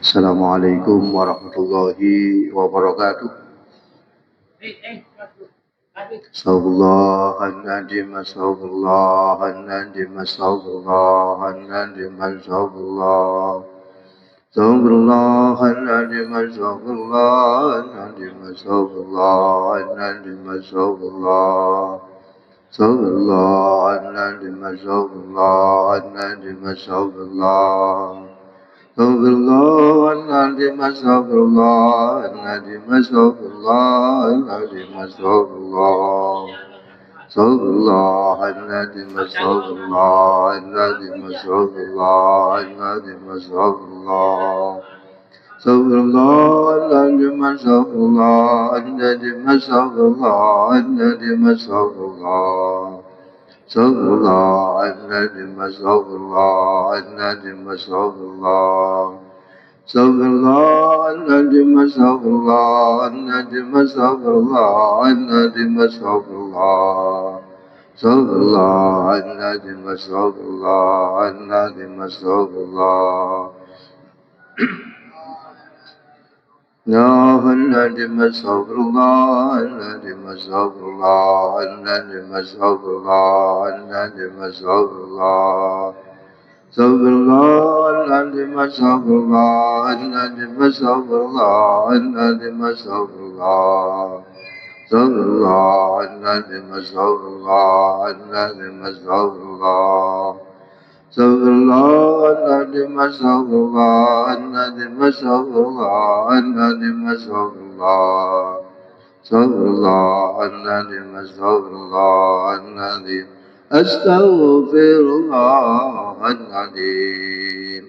Assalamualaikum warahmatullahi wabarakatuh. Astagfirullah an-nadim, astagfirullah an-nadim, astagfirullah an-nadim, astagfirullah. Astagfirullah an-nadim, astagfirullah an-nadim, astagfirullah an-nadim, astagfirullah. Astagfirullah an-nadim, astagfirullah an-nadim, astagfirullah. Astagfirullahaladzim, astagfirullahaladzim, astagfirullahaladzim, astagfirullah. Astagfirullahaladzim, astagfirullahaladzim, astagfirullahaladzim, astagfirullah. Astagfirullahaladzim, astagfirullahaladzim, astagfirullahaladzim, astagfirullah. Astagfirullahaladzim, astagfirullahaladzim, astagfirullah. Astagfirullahaladzim, astagfirullahaladzim, astagfirullahaladzim, astagfirullah. Astagfirullahaladzim, astagfirullahaladzim, astagfirullah. Astagfirullahaladzim, astagfirullahaladzim, astagfirullahaladzim, astagfirullahaladzim, astagfirullah. Astagfirullahaladzim, astagfirullahaladzim, astagfirullahaladzim, astagfirullah. Astagfirullahaladzim, astagfirullahaladzim, astagfirullah. Astagfirullahaladzim, astagfirullahaladzim, astagfirullahaladzim, astagfirullah. Astagfirullahaladzim, astagfirullahaladzim, astaghfirullahaladzim.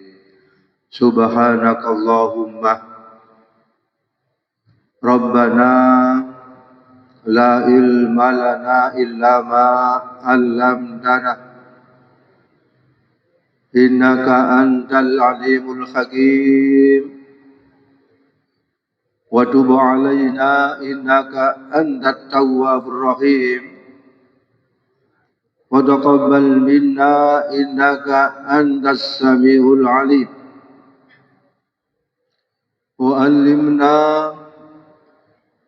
Subhanakallahumma Rabbana la ilma lana illa ma 'allamtana innaka antal alimul hakim wa tub alaina innaka antat tawwabur rahim wa taqabbal minna innaka antas samiul alim wa 'allimna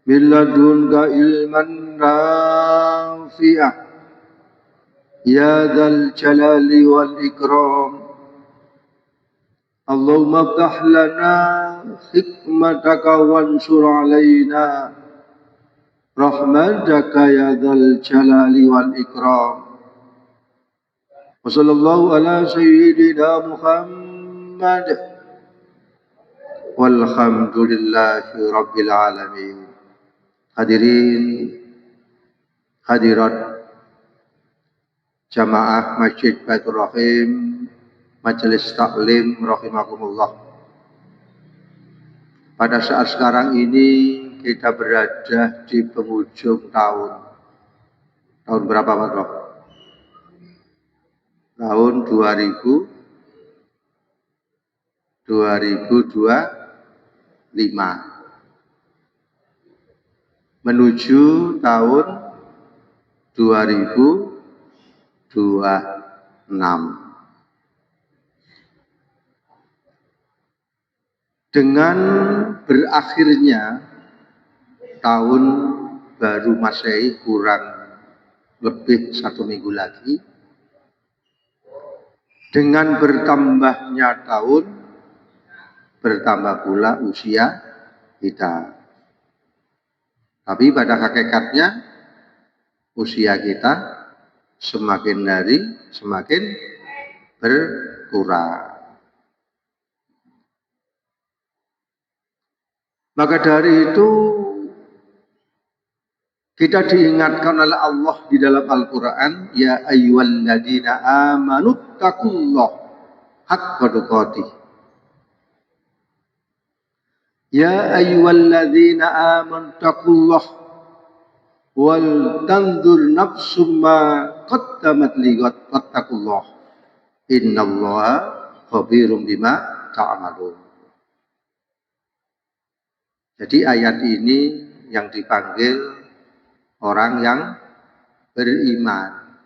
min ladunka ilman nafi'ah ya dzal jalali wal ikram. Allahumma iftah lana hikmataka wansur alaina rahmataka ya dzal jalali wal ikram. Wa sallallahu ala sayyidina Muhammad walhamdulillahi rabbil alamin. Hadirin hadirat Jamaah Masjid Baitur Rahim, Majelis Taklim rahimakumullah. Pada saat sekarang ini kita berada di penghujung tahun. Tahun berapa Pak Roh? Tahun 2025 menuju tahun 2026. Dengan berakhirnya tahun baru Masehi kurang lebih 1 minggu lagi, dengan bertambahnya tahun bertambah pula usia kita. Tapi pada hakikatnya usia kita semakin hari semakin berkurang. Maka dari itu kita diingatkan oleh Allah di dalam Al-Quran, ya ayyuhalladzina amanu taqullaha haqqa tuqatih. Ya ayyuhalladzina amanu taqullaha wal tanzur nafsum ma qaddamat lighad wattaqullah innallaha khabirum bima ta'malun. Jadi ayat ini yang dipanggil orang yang beriman,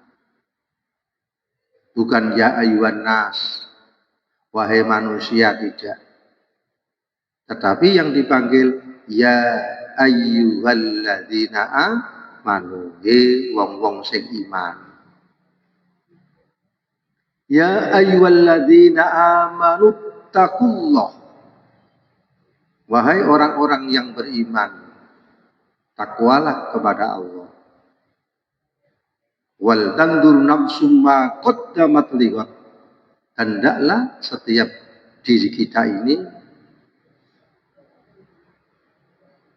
bukan ya ayyuhan nas, wahai manusia, tidak. Tetapi yang dipanggil ya ayyuhalladzina amanu, wong-wong sing iman. Ya ayyuhalladzina amanu taqullah. Wahai orang-orang yang beriman, takwalah kepada Allah. Wal tandur nafsum ma qaddamat liwat. Hendaklah setiap diri kita ini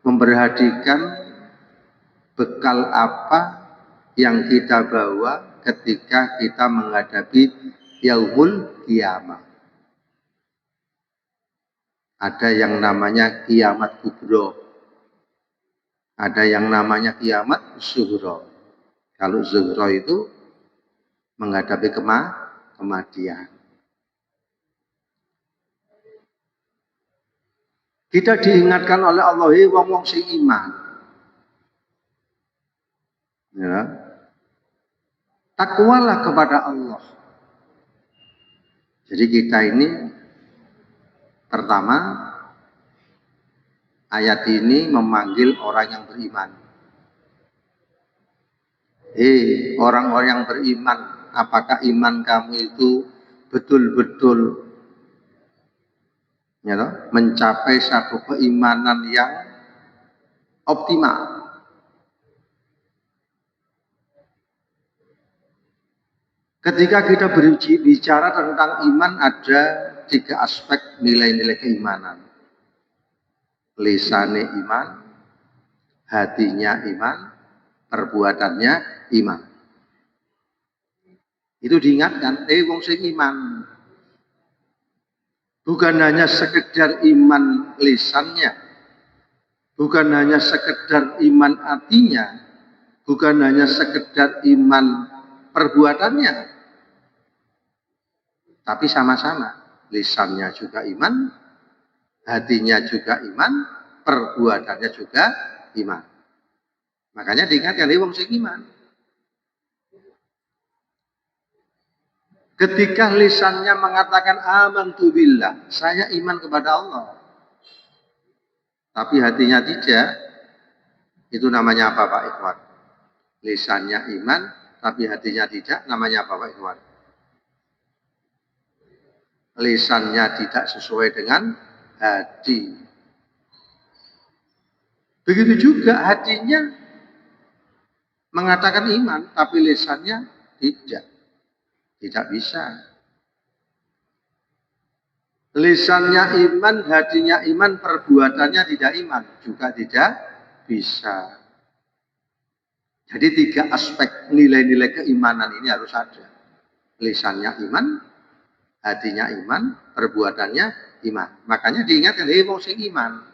memperhatikan bekal apa yang kita bawa ketika kita menghadapi yaumul kiamah. Ada yang namanya kiamat kubro, ada yang namanya kiamat zuhro. Kalau zuhro itu menghadapi kematian. Kita diingatkan oleh Allah, wong-wong sing iman. Ya. Takwalah kepada Allah. Jadi kita ini pertama, ayat ini memanggil orang yang beriman. Orang-orang yang beriman, apakah iman kamu itu betul-betul mencapai satu keimanan yang optimal? Ketika kita berbicara tentang iman, ada 3 aspek nilai-nilai keimanan. Lisane iman, hatinya iman, perbuatannya iman. Itu diingatkan, wong sing iman. Bukan hanya sekedar iman lisannya, bukan hanya sekedar iman hatinya, bukan hanya sekedar iman perbuatannya, tapi sama-sama, lisannya juga iman, hatinya juga iman, perbuatannya juga iman. Makanya diingatkan, wong sing iman. Ketika lisannya mengatakan amantu billah, saya iman kepada Allah, tapi hatinya tidak, itu namanya apa Pak Ikhwan? Lisannya iman, tapi hatinya tidak, namanya apa Pak Ikhwan? Lisannya tidak sesuai dengan hati. Begitu juga hatinya mengatakan iman, tapi lisannya tidak. Tidak bisa. Lisannya iman, hatinya iman, perbuatannya tidak iman. Juga tidak bisa. Jadi 3 aspek nilai-nilai keimanan ini harus ada. Lisannya iman, hatinya iman, perbuatannya iman. Makanya diingatkan, wong sing iman.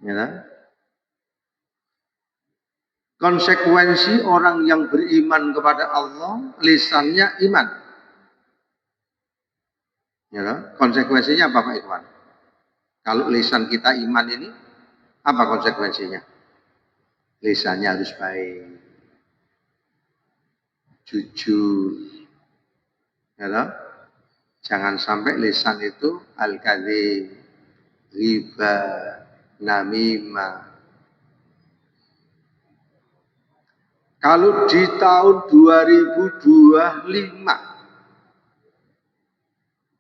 Ya. Konsekuensi orang yang beriman kepada Allah, lisannya iman. Ya, konsekuensinya apa Pak Ikhwan? Kalau lisan kita iman ini, apa konsekuensinya? Lisannya harus baik, jujur. Ya, jangan sampai lisan itu al-kadzib, riba, namimah. Kalau di tahun 2025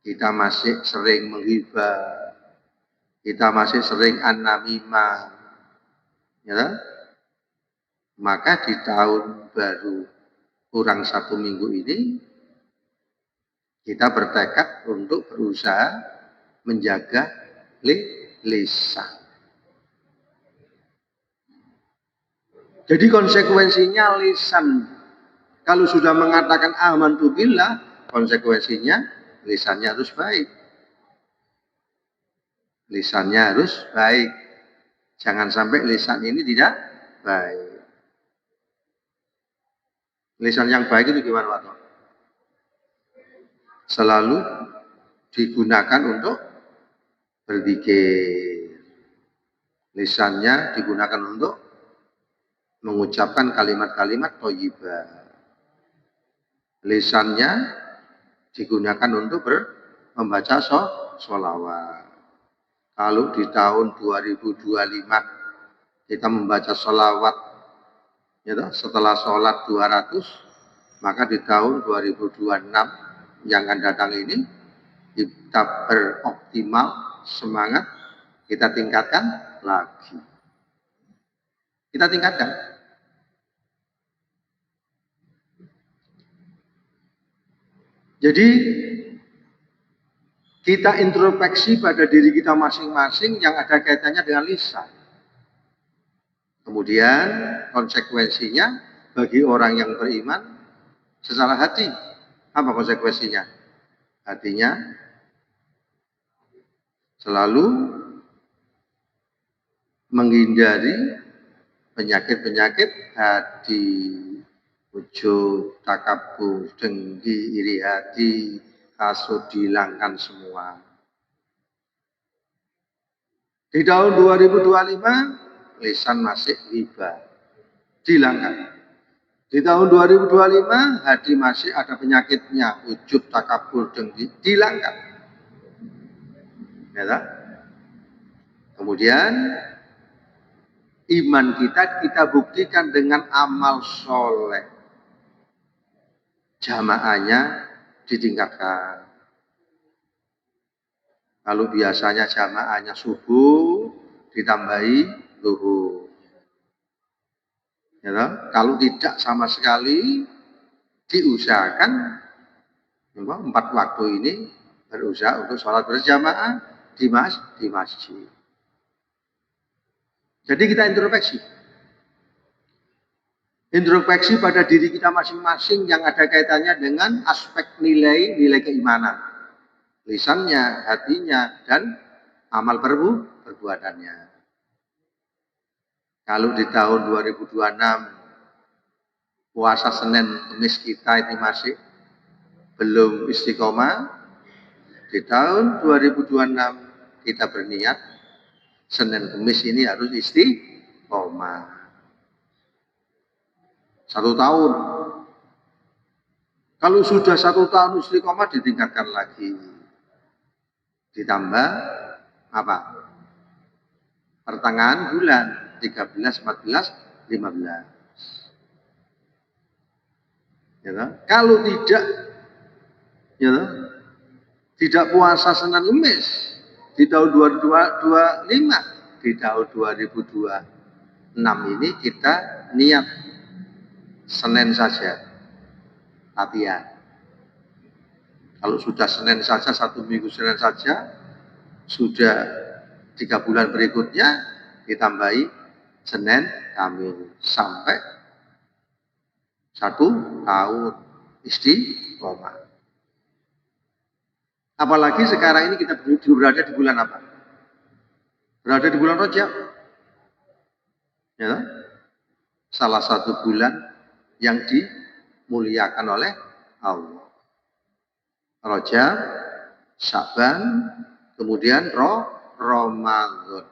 kita masih sering menghibah, kita masih sering an-namimah, ya, maka di tahun baru kurang 1 minggu ini kita bertekad untuk berusaha menjaga lisan. Jadi konsekuensinya lisan, kalau sudah mengatakan amantu billah, konsekuensinya lisannya harus baik. Lisannya harus baik. Jangan sampai lisan ini tidak baik. Lisan yang baik itu gimana Pak? Selalu digunakan untuk berzikir. Lisannya digunakan untuk mengucapkan kalimat-kalimat thayyibah. Lisannya digunakan untuk membaca sholawat. Kalau di tahun 2025 kita membaca sholawat ya toh, setelah sholat 200, maka di tahun 2026 yang akan datang ini kita beroptimal semangat, kita tingkatkan lagi. Kita tingkatkan. Jadi kita introspeksi pada diri kita masing-masing yang ada kaitannya dengan lisan. Kemudian konsekuensinya bagi orang yang beriman secara hati. Apa konsekuensinya? Hatinya selalu menghindari penyakit-penyakit hati, ujub, takabur, dengki, iri hati, hasud dihilangkan semua. Di tahun 2025 lisan masih ghibah, dihilangkan. Di tahun 2025 hati masih ada penyakitnya, ujub, takabur, dengki, dihilangkan. Ya, kemudian iman kita buktikan dengan amal soleh. Jamaahnya ditingkatkan. Kalau biasanya jamaahnya subuh ditambahi zuhur. Ya, kalau tidak sama sekali diusahakan 4 waktu ini berusaha untuk sholat berjamaah di masjid. Jadi kita introspeksi. Introspeksi pada diri kita masing-masing yang ada kaitannya dengan aspek nilai keimanan. Lisannya, hatinya, dan amal perbuatannya. Kalau di tahun 2026 puasa Senin Kamis kita ini masih belum istiqomah, di tahun 2026 kita berniat Senin Kamis ini harus istiqomah. 1 tahun. Kalau sudah 1 tahun istiqomah ditingkatkan lagi. Ditambah apa? Pertengahan bulan 13, 14, 15. Ya, kalau tidak puasa Senin Kamis di tahun 2025, di tahun 2026 ini kita niat Senin saja latihan. Kalau sudah Senin saja, 1 minggu Senin saja, sudah 3 bulan berikutnya ditambahi Senin Kamis sampai 1 tahun istiqomah. Apalagi sekarang ini kita berada di bulan apa? Berada di bulan Rajab. Ya, salah satu bulan yang dimuliakan oleh Allah. Rajab, Sya'ban, kemudian Ramadan.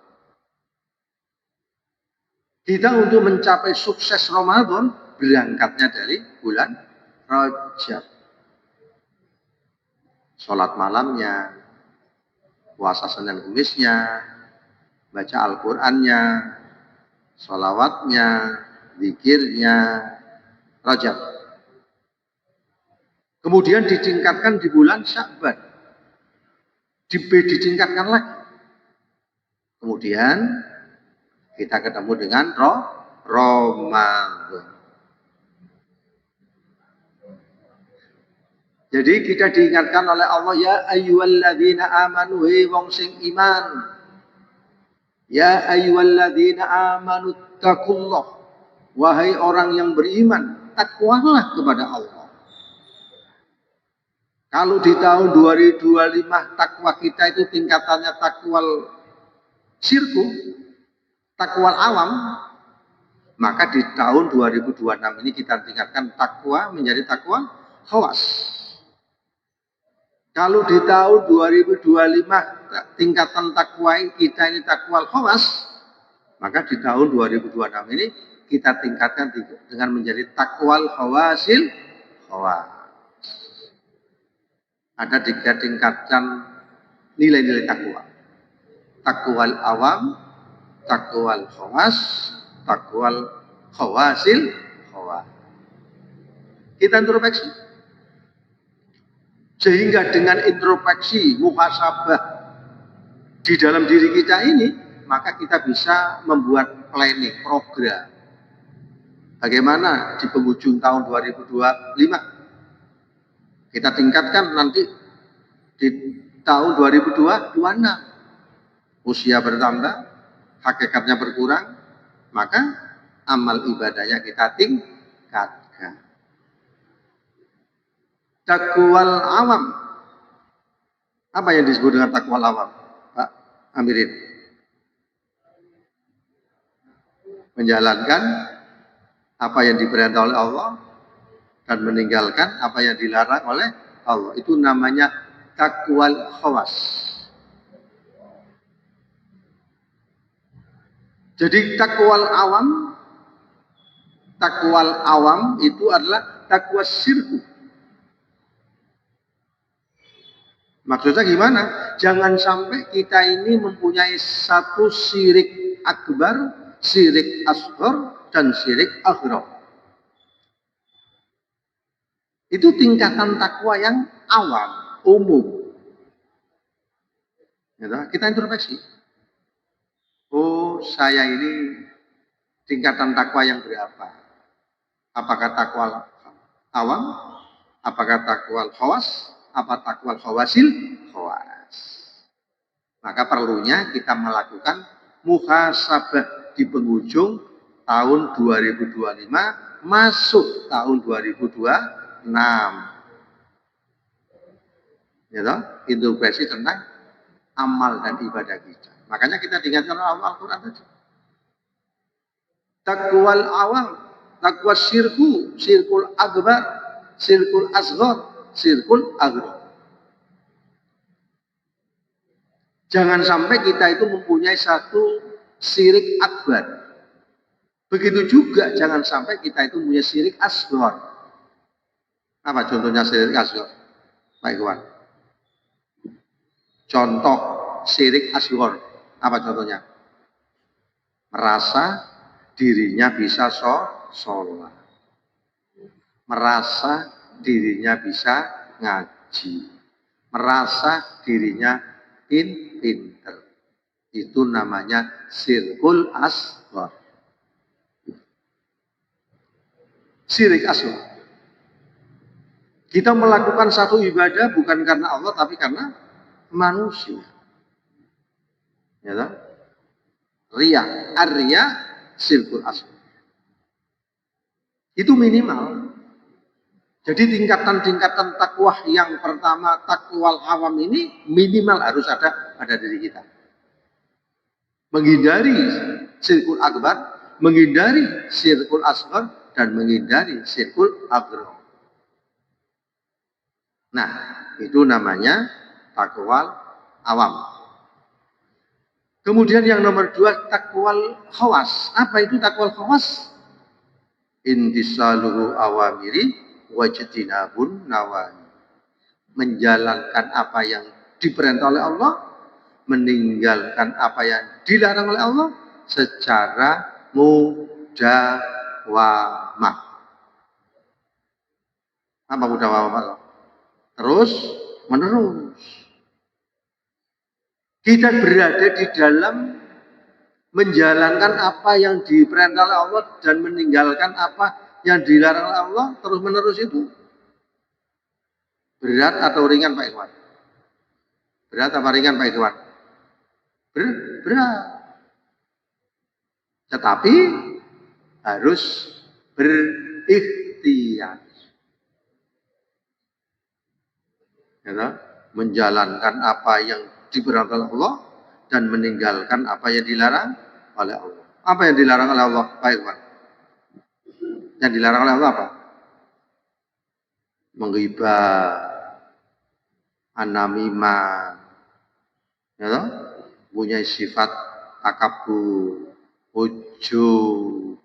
Kita untuk mencapai sukses Ramadan berangkatnya dari bulan Rajab. Sholat malamnya, puasa Senin Kamisnya, baca Al-Qur'annya, sholawatnya, zikirnya, Rajab. Kemudian ditingkatkan di bulan Sya'ban. Ditingkatkan lagi. Kemudian kita ketemu dengan Ramadan. Jadi kita diingatkan oleh Allah, ya ayyuhalladzina amanu, wong sing iman. Ya ayyuhalladzina amanu taqullah. Wahai orang yang beriman, takwalah kepada Allah. Kalau di tahun 2025 takwa kita itu tingkatannya takwal syirku, takwal awam, maka di tahun 2026 ini kita tingkatkan takwa menjadi takwa khawas. Kalau di tahun 2025 tingkatan takwa kita ini takwal khawas, maka di tahun 2026 ini kita tingkatkan dengan menjadi takwal khawasil khawas. Ada 3 tingkatan nilai-nilai takwa. Takwal awam, takwal khawas, takwal khawasil khawas. Kita introspeksi. Sehingga dengan introspeksi, muhasabah di dalam diri kita ini, maka kita bisa membuat planning, program. Bagaimana di penghujung tahun 2025 kita tingkatkan nanti di tahun 2026. Usia bertambah, hakikatnya berkurang, maka amal ibadahnya kita tingkatkan. Takwal awam. Apa yang disebut dengan takwal awam, Pak Amirin? Menjalankan apa yang diperintah oleh Allah dan meninggalkan apa yang dilarang oleh Allah. Itu namanya takwal khawas. Jadi takwal awam itu adalah takwa syirku. Maksudnya gimana? Jangan sampai kita ini mempunyai satu syirik akbar, syirik asghar, dan syirik akbar. Itu tingkatan takwa yang awam, umum. Kita introspeksi. Oh, saya ini tingkatan takwa yang berapa? Apakah takwa awam? Apakah takwa khawas? Apa takwa khawasil? Khawas. Maka perlunya kita melakukan muhasabah di penghujung tahun 2025 masuk tahun 2026. Ya toh? Introspeksi tentang amal dan ibadah kita. Makanya kita diingatkan oleh Al-Quran tadi. Takwal awam, takwa syirku, syirkul akbar, syirkul asghar, syirkul akbar. Jangan sampai kita itu mempunyai satu syirik akbar. Begitu juga jangan sampai kita itu punya syirik asghar. Apa contohnya syirik asghar? Pak Ikhwan. Contoh syirik asghar. Apa contohnya? Merasa dirinya bisa sholat. Merasa dirinya bisa ngaji. Merasa dirinya pinter. Itu namanya syirkul asghar. Syirik asghar. Kita melakukan satu ibadah bukan karena Allah tapi karena manusia. Ya kan? Ria, ar-riya, syirkul asghar. Itu minimal. Jadi tingkatan-tingkatan takwa yang pertama, takwal awam ini minimal harus ada pada diri kita. Menghindari syirkul akbar, menghindari syirkul asghar, dan menghindari syirkul akbar. Nah, itu namanya takwal awam. Kemudian yang nomor 2, takwal khawas. Apa itu takwal khawas? Intisaluhu awamiri wajtinabun nawahi. Menjalankan apa yang diperintah oleh Allah, meninggalkan apa yang dilarang oleh Allah secara mudawamah. Apa mudawamah? Terus menerus. Kita berada di dalam menjalankan apa yang diperintah oleh Allah dan meninggalkan apa yang dilarang oleh Allah terus menerus itu berat atau ringan Pak Ikhwan? Berat apa ringan Pak Ikhwan? Berat. Tetapi harus berikhtiar. Ya, menjalankan apa yang diperintah oleh Allah dan meninggalkan apa yang dilarang oleh Allah. Apa yang dilarang oleh Allah, Pak Ikhwan? Yang dilarang oleh Allah apa? Menghibah, anamimah, ya, punya sifat takabur, ujub,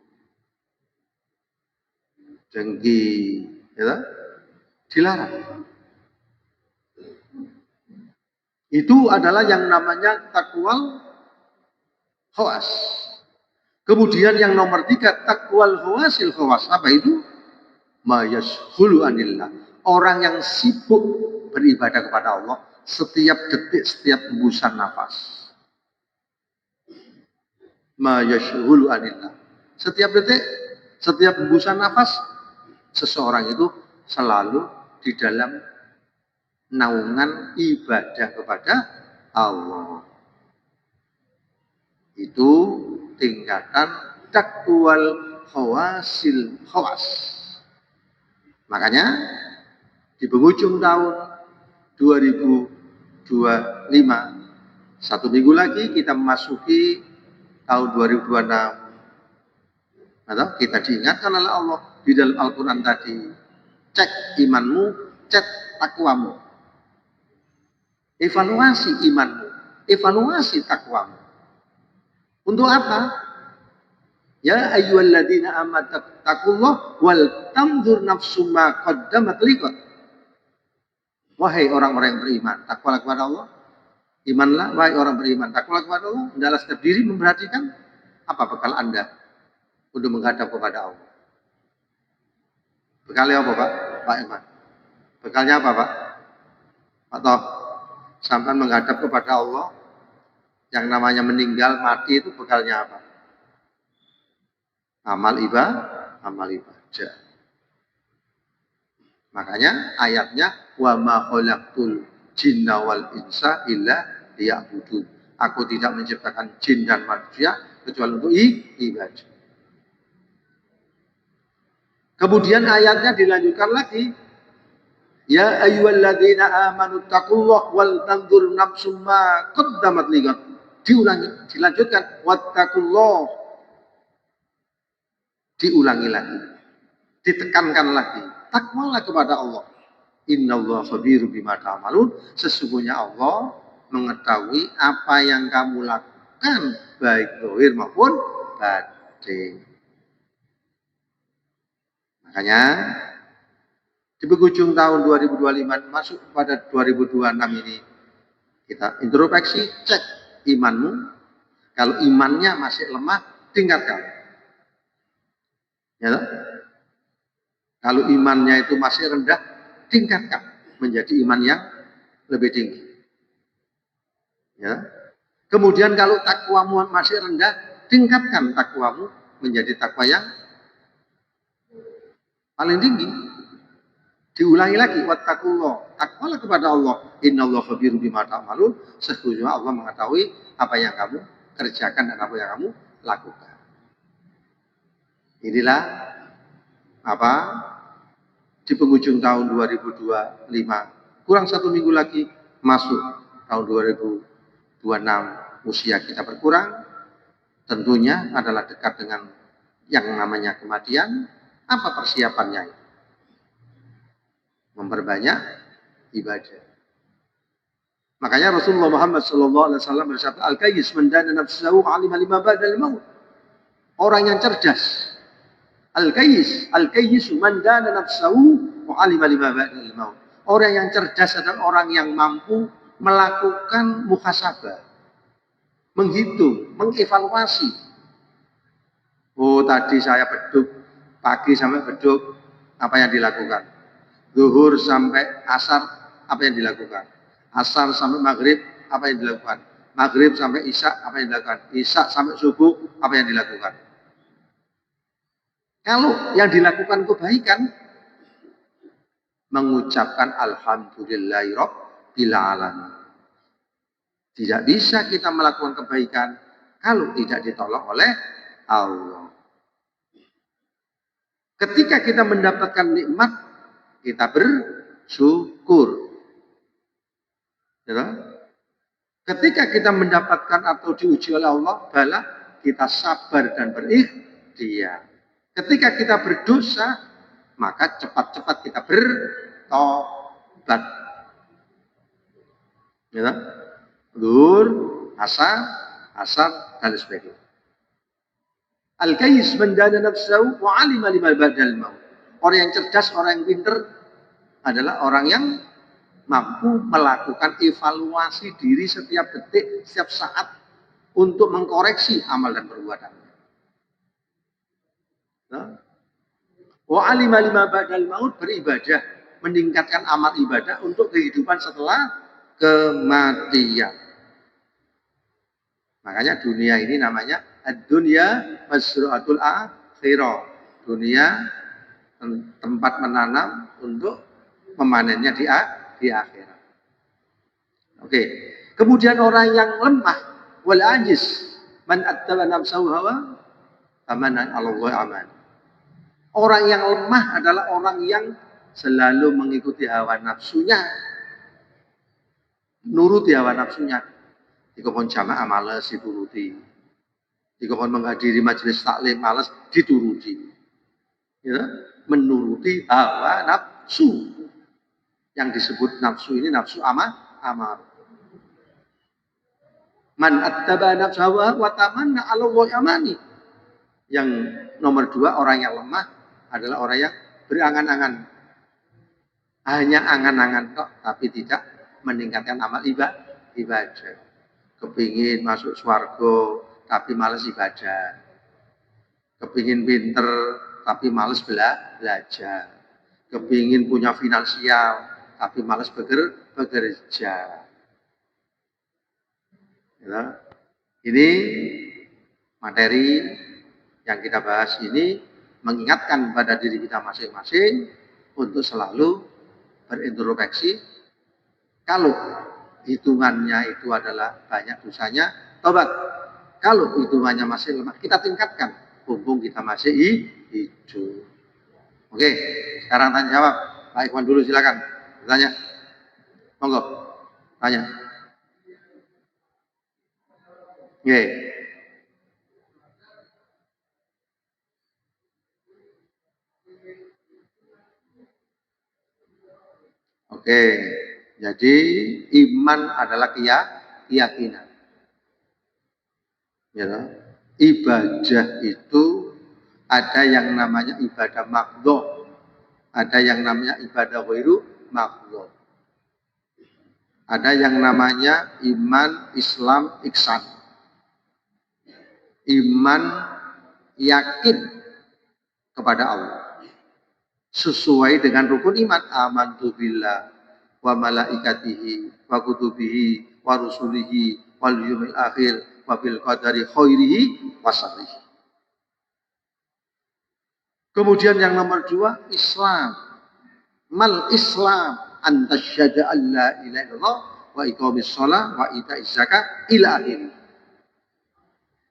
dengki, ya, dilarang. Itu adalah yang namanya takwal khawas. Kemudian yang nomor 3, takwal khawasil khawas. Apa itu? Ma yashghulu anillah. Orang yang sibuk beribadah kepada Allah setiap detik, setiap hembusan nafas. Ma yashghulu anillah. Setiap detik, setiap hembusan nafas, seseorang itu selalu di dalam naungan ibadah kepada Allah. Itu tingkatan takwal khawasil khawas. Makanya di penghujung tahun 2025, satu minggu lagi kita memasuki tahun 2026. Atau kita diingatkan oleh Allah di dalam Al-Quran tadi, cek imanmu, cek takwamu, evaluasi imanmu, evaluasi takwamu. Untuk apa? Ya ayyuhalladzina amanu taqullah wal tanzur nafsum ma qaddamat liqad. Wahai orang-orang yang beriman, takwalah kepada Allah. Imanlah, wahai orang beriman, takwalah kepada Allah. Hendaklah setiap diri memperhatikan apa bekal Anda untuk menghadap kepada Allah. Bekalnya apa, Pak? Pak Iman. Bekalnya apa, Pak? Pak Toh, sampai menghadap kepada Allah, yang namanya meninggal, mati itu bekalnya apa? Amal ibadah. Makanya ayatnya wa ma khalaqtul jinna wal insa illa liya'budun. Aku tidak menciptakan jin dan manusia kecuali untuk ibadah. Kemudian ayatnya dilanjutkan lagi. Ya ayyuhalladzina amanu taqullah wal tanzur nafsum ma qaddamat lighad. Diulangi, dilanjutkan wattaqullah. Diulangi lagi, ditekankan lagi, takwalah kepada Allah. Innallaha khabirum bima ta'malun. Sesungguhnya Allah mengetahui apa yang kamu lakukan, baik zahir maupun batin. Makanya di penghujung tahun 2025 masuk pada 2026 ini, kita introspeksi, cek imanmu. Kalau imannya masih lemah, tingkatkan. Ya, kalau imannya itu masih rendah, tingkatkan menjadi iman yang lebih tinggi. Ya. Kemudian kalau takwamu masih rendah, tingkatkan takwamu menjadi takwa yang paling tinggi. Diulangi lagi, wattaqullah, takwalah kepada Allah. Innallaha khabirum bima ta'malun. Sesungguhnya Allah mengetahui apa yang kamu kerjakan dan apa yang kamu lakukan. Inilah apa di penghujung tahun 2025, kurang satu minggu lagi masuk tahun 2026, usia kita berkurang, tentunya adalah dekat dengan yang namanya kematian. Apa persiapannya? Memperbanyak ibadah. Makanya Rasulullah Muhammad SAW bersabda, al-qayyis man dana nafsahu alima lima ba'dal maut. Orang yang cerdas, Al-Qayyisu man dana nafsahu wa alima lima ba'dal maut. Orang yang cerdas adalah orang yang mampu melakukan muhasabah, menghitung, mengevaluasi. Oh, tadi saya beduk, pagi sampai beduk, apa yang dilakukan? Zuhur sampai asar, apa yang dilakukan? Asar sampai maghrib, apa yang dilakukan? Maghrib sampai isya, apa yang dilakukan? Isya sampai subuh, apa yang dilakukan? Kalau yang dilakukan kebaikan, mengucapkan alhamdulillahirabbil alamin. Tidak bisa kita melakukan kebaikan kalau tidak ditolong oleh Allah. Ketika kita mendapatkan nikmat, kita bersyukur. Ketika kita mendapatkan atau diuji oleh Allah, bala, kita sabar dan berikhtiar. Ketika kita berdosa, maka cepat-cepat kita bertobat. Ya, Zuhur, asar, dan sebagainya. Al-Qayyis man dana nafsahu wa alima lima ba'dal maut. Orang yang cerdas, orang yang pintar adalah orang yang mampu melakukan evaluasi diri setiap detik, setiap saat untuk mengkoreksi amal dan perbuatan. Wa alima lima ba'dal maut, beribadah, meningkatkan amal ibadah untuk kehidupan setelah kematian. Makanya dunia ini namanya ad-dunya masru'atul akhirah. Dunia tempat menanam untuk memanennya di akhirat. Oke. Kemudian orang yang lemah wal ajiz, man attaba nafsahu hawa amanan Allah aman. Orang yang lemah adalah orang yang selalu mengikuti hawa nafsunya. Nuruti hawa nafsunya. Dikon jamaah malas dituruti. Dikon menghadiri majelis taklim malas dituruti. Ya, menuruti hawa nafsu. Yang disebut nafsu ini nafsu amar. Man attaba nafsahu wa tamanna 'ala Allah amani. Yang nomor 2, orang yang lemah adalah orang yang berangan-angan. Hanya angan-angan kok, tapi tidak meningkatkan amal ibadah. Kepingin masuk swarga, tapi males ibadah. Kepingin pinter, tapi males belajar. Kepingin punya finansial, tapi males bekerja. Ya. Ini materi yang kita bahas ini mengingatkan pada diri kita masing-masing untuk selalu berintrospeksi. Kalau hitungannya itu adalah banyak dosanya, tobat. Kalau hitungannya masih lemah, kita tingkatkan. Mumpung kita masih hidup. Oke, sekarang tanya jawab. Pak Ikhwan dulu silakan. Tanya. Monggo. Tanya. Oke. Oke, jadi iman adalah keyakinan. Ya, ibadah itu ada yang namanya ibadah makdho, ada yang namanya ibadah ghairu makdho. Ada yang namanya iman, Islam, ihsan. Iman yakin kepada Allah. Sesuai dengan rukun iman, amantu billah wa malaikatihi wa kutubihi wa rusulihi wal yawmil akhir wa bil qadari khairihi wa syarrihi. Kemudian yang nomor 2, Islam. Mal Islam anta syahada alla ilaha illallah wa iqamis shalah wa ita'iz zakat ila akhir.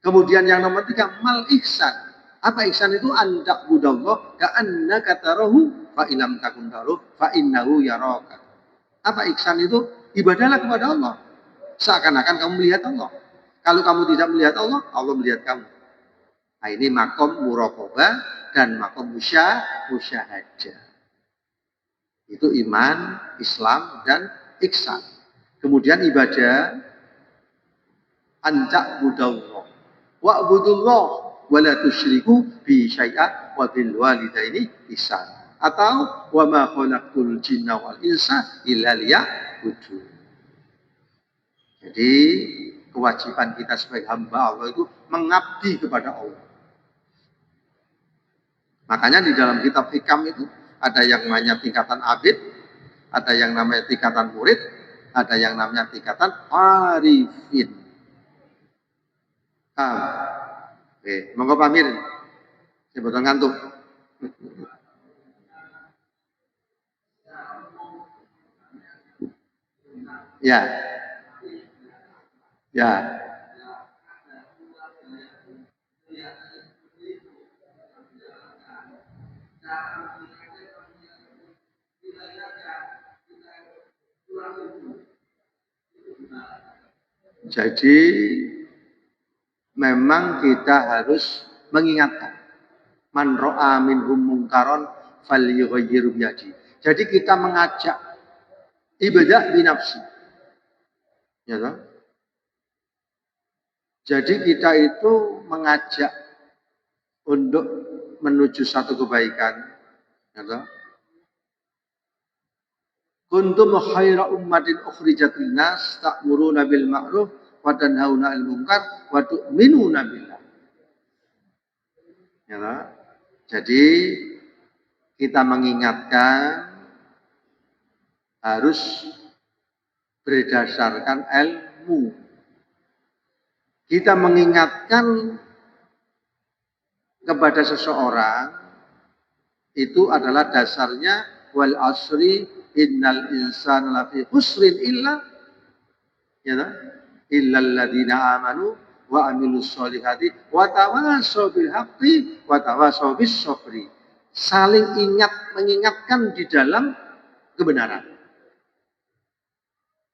Kemudian yang nomor 3, mal ihsan. Apa ihsan itu? Andak budallah ka'annaka tarahu fa ilam takun tarahu fa innahu yaraka. Apa ihsan itu? Ibadahlah kepada Allah seakan-akan kamu melihat Allah. Kalau kamu tidak melihat Allah, Allah melihat kamu. Nah, ini makom muraqabah dan makom musyahadah. Itu iman, Islam dan ihsan. Kemudian ibadah andak budallah wa'budullah wa la tusyriku bi syai'a wa bil walidaini ihsan. Atau wa ma khalaqtul jinna wal insa illa liya'budun. Jadi kewajiban kita sebagai hamba Allah itu mengabdi kepada Allah. Makanya di dalam kitab Hikam itu ada yang namanya tingkatan abid, ada yang namanya tingkatan murid, ada yang namanya tingkatan arifin. Oke, monggo pamir. Saya betul ngantuk. Ya. Ya. Jadi memang kita harus mengingatkan man ra'a minhum mungkaron falyughayyir biyadi. Jadi kita mengajak ibadah binafsi. Ya toh? Jadi kita itu mengajak untuk menuju satu kebaikan. Ya toh? kuntum khaira ummatin ukhrijat linnas ta'muruna bil ma'ruf wa tanhauna 'anil munkar wa tu'minuna billah. Ya, jadi kita mengingatkan harus berdasarkan ilmu. Kita mengingatkan kepada seseorang itu adalah dasarnya wal asri innal insana lafi khusrin illa illal ladzina amanu wa amilus solihati wa tawassaw bil haqqi wa tawassaw bis sabri. Saling mengingatkan di dalam kebenaran.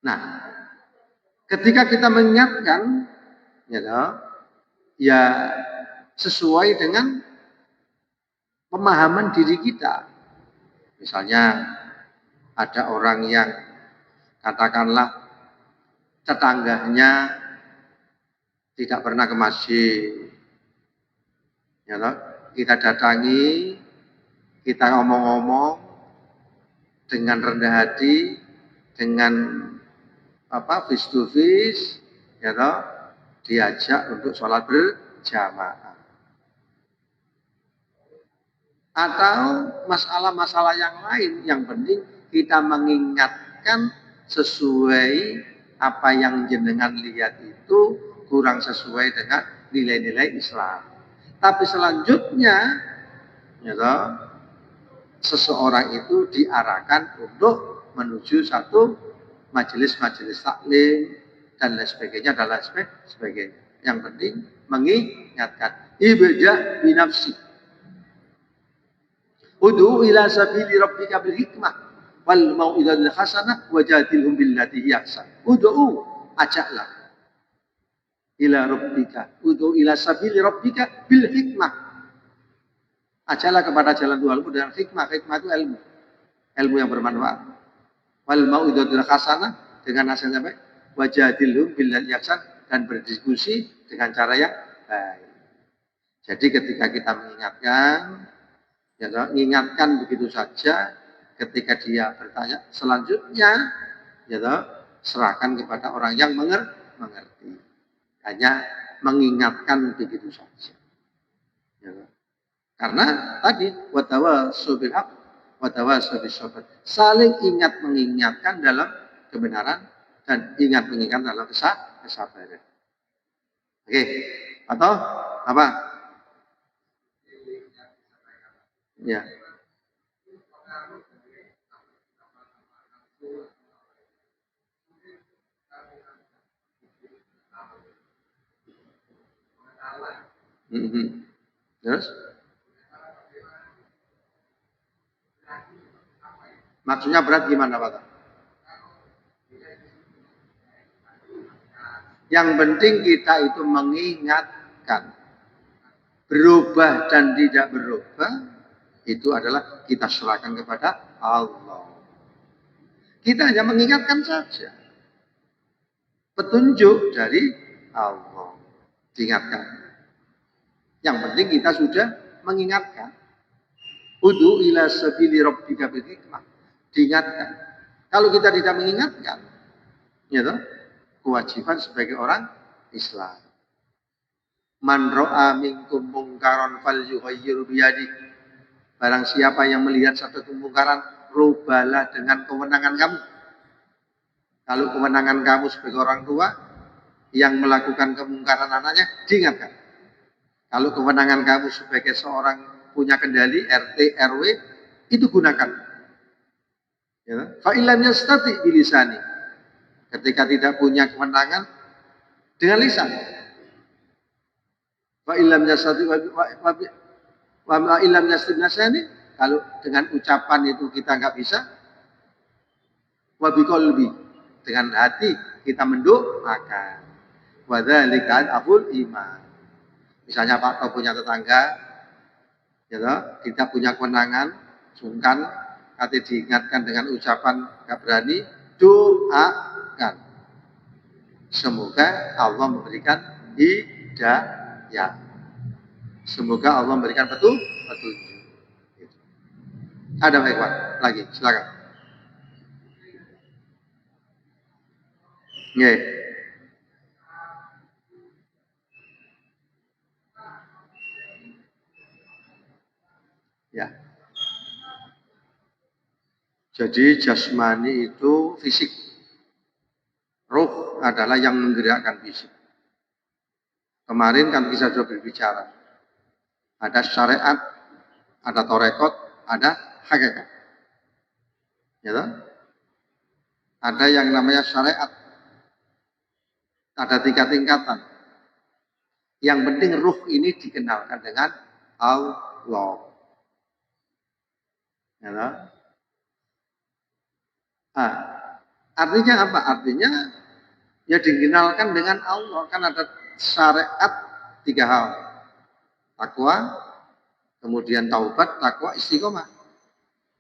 Nah, ketika kita mengingatkan ya sesuai dengan pemahaman diri kita. Misalnya ada orang yang katakanlah tetangganya tidak pernah ke masjid. Ya, kita datangi, kita ngomong-ngomong dengan rendah hati, dengan face to face, diajak untuk sholat berjamaah. Atau masalah-masalah yang lain, yang penting kita mengingatkan sesuai apa yang jenengan lihat itu kurang sesuai dengan nilai-nilai Islam. Tapi selanjutnya, seseorang itu diarahkan untuk menuju satu majelis-majelis taklim dan lain sebagainya dan lain sebagainya. Yang penting mengingatkan ibda' binafsi. Ud'u ila sabili rabbika bil hikmah wal mau'izatil hasanah wajadilhum billati hi ahsan. Ud'u, ajaklah ila rabbika, ud'u ila sabili rabbika bil hikmah. Ajaklah kepada jalan Tuhanmu dengan hikmah. Hikmah itu ilmu. Ilmu yang bermanfaat. Wal mau'izatil hasanah, dengan nasihat yang baik. Wajadilhum billati hi ahsan, dan berdiskusi dengan cara yang baik. Jadi ketika kita mengingatkan begitu saja, ketika dia bertanya selanjutnya, serahkan kepada orang yang mengerti. Hanya mengingatkan begitu saja. Karena tadi watawasau bil haqq watawasau bis sabr. Saling ingat mengingatkan dalam kebenaran dan ingat mengingatkan dalam kesabaran. Oke, atau apa? Ya. Terus? Maksudnya berat gimana, Pak? Yang penting kita itu mengingatkan. Berubah dan tidak berubah itu adalah kita serahkan kepada Allah. Kita hanya mengingatkan saja. Petunjuk dari Allah. Diingatkan. Yang penting kita sudah mengingatkan. Ud'u ila sabili rabbika bil hikmah. Diingatkan. Kalau kita tidak mengingatkan, kewajiban sebagai orang Islam. Man ra'a minkum mungkaran falyughayyir biyadihi. Barang siapa yang melihat satu kemungkaran, rubahlah dengan kewenangan kamu. Kalau kewenangan kamu sebagai orang tua yang melakukan kemungkaran anaknya, diingatkan. Kalau kewenangan kamu sebagai seorang punya kendali RT RW, itu gunakan. Fa illam yastati bilisani. Ketika tidak punya kewenangan, dengan lisan. Wa illam yastati wa illam yastati nasani, kalau dengan ucapan itu kita nggak bisa, wa biqalbi, dengan hati kita mendoakan. Wa dzalika aful iman. Misalnya Pak Tok punya tetangga, kita punya kewenangan, sungkan, nanti diingatkan dengan ucapan nggak berani, doakan. Semoga Allah memberikan hidayah. Semoga Allah memberikan petunjuk. Ada baik Pak, lagi silakan. Nggih. Ya. Jadi jasmani itu fisik. Ruh adalah yang menggerakkan fisik. Kemarin kan kita sudah berbicara. Ada syariat, ada torekot, ada hakikat. Ya, ada yang namanya syariat. Ada tingkat-tingkatan. Yang penting ruh ini dikenalkan dengan Allah. Ya, nah, artinya apa? Artinya ya dikenalkan dengan Allah. Kan ada syariat 3 hal. Takwa, kemudian taubat, takwa, istiqomah.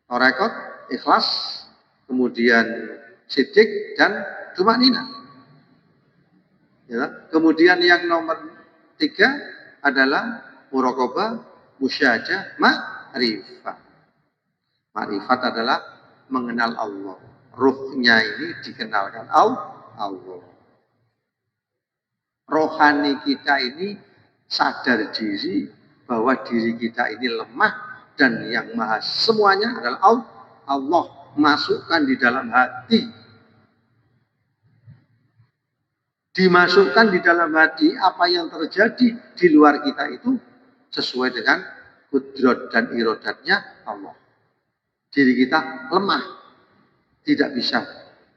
Torekot, ikhlas, kemudian sidik dan tumanina. Ya. Kemudian yang nomor 3 adalah muraqabah, musyahadah, ma'rifah. Ma'rifat adalah mengenal Allah. Ruhnya ini dikenalkan Allah. Rohani kita ini sadar diri bahwa diri kita ini lemah dan yang maha semuanya adalah Allah. Masukkan di dalam hati. Dimasukkan di dalam hati apa yang terjadi di luar kita itu sesuai dengan kudrat dan irodatnya Allah. Diri kita lemah, tidak bisa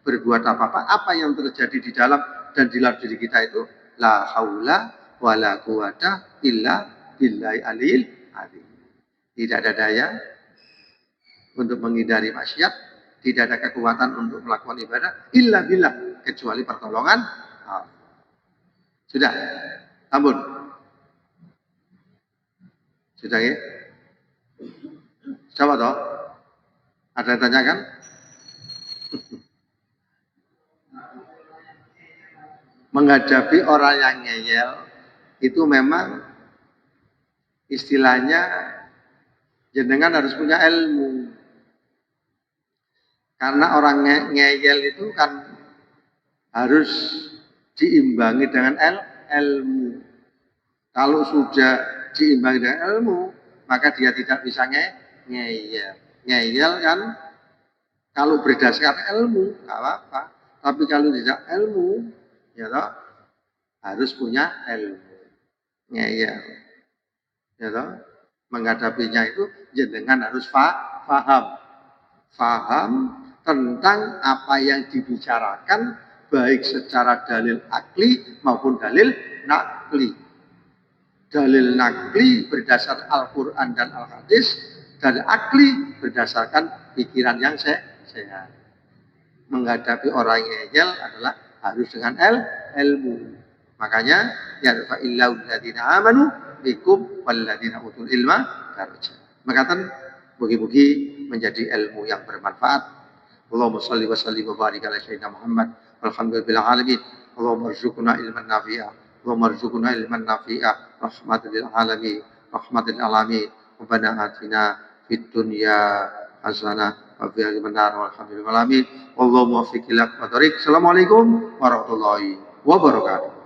berbuat apa-apa. Apa yang terjadi di dalam dan di luar diri kita itu la haula wala quwata illa billahi alil azim. Tidak ada daya untuk menghindari maksiat, tidak ada kekuatan untuk melakukan ibadah illa billah, kecuali pertolongan Allah. Sudah, ampun. Sudah ya? Coba toh. Ada yang tanyakan? Menghadapi orang yang ngeyel itu memang istilahnya jenengan harus punya ilmu. Karena orang ngeyel itu kan harus diimbangi dengan ilmu. Kalau sudah diimbangi dengan ilmu, maka dia tidak bisa ngeyel. Ngeyel kan kalau berdasarkan ilmu, nggak apa-apa. Tapi kalau tidak ilmu, ya toh, harus punya ilmu. Ngeyel. Ya toh, menghadapinya itu jenengan harus paham. Paham tentang apa yang dibicarakan baik secara dalil akli maupun dalil nakli. Dalil nakli berdasar Al-Quran dan Al-Hadis, dalil akli berdasarkan pikiran yang sehat. Menghadapi orang yang ngeyel adalah harus dengan ilmu. Makanya ya fa'illahu alladziina aamanu bikum walladziina utul ilma darajat. Makatan mugi-mugi menjadi ilmu yang bermanfaat. Allahumma shalli wa sallim wa barik ala sayyidina Muhammad walhamdulillahi alamin. Allahumma arzuqna ilman nafi'a. Allahumma arzuqna ilman nafi'a rahmatan lil alamin. Rahmatan lil alamin. Rabbana atina fid dunya hasanah wa fil akhirati hasanah walhamdulillahi alamin. Allahumma waffiq ila aqwamit thoriq. Assalamualaikum warahmatullahi wabarakatuh.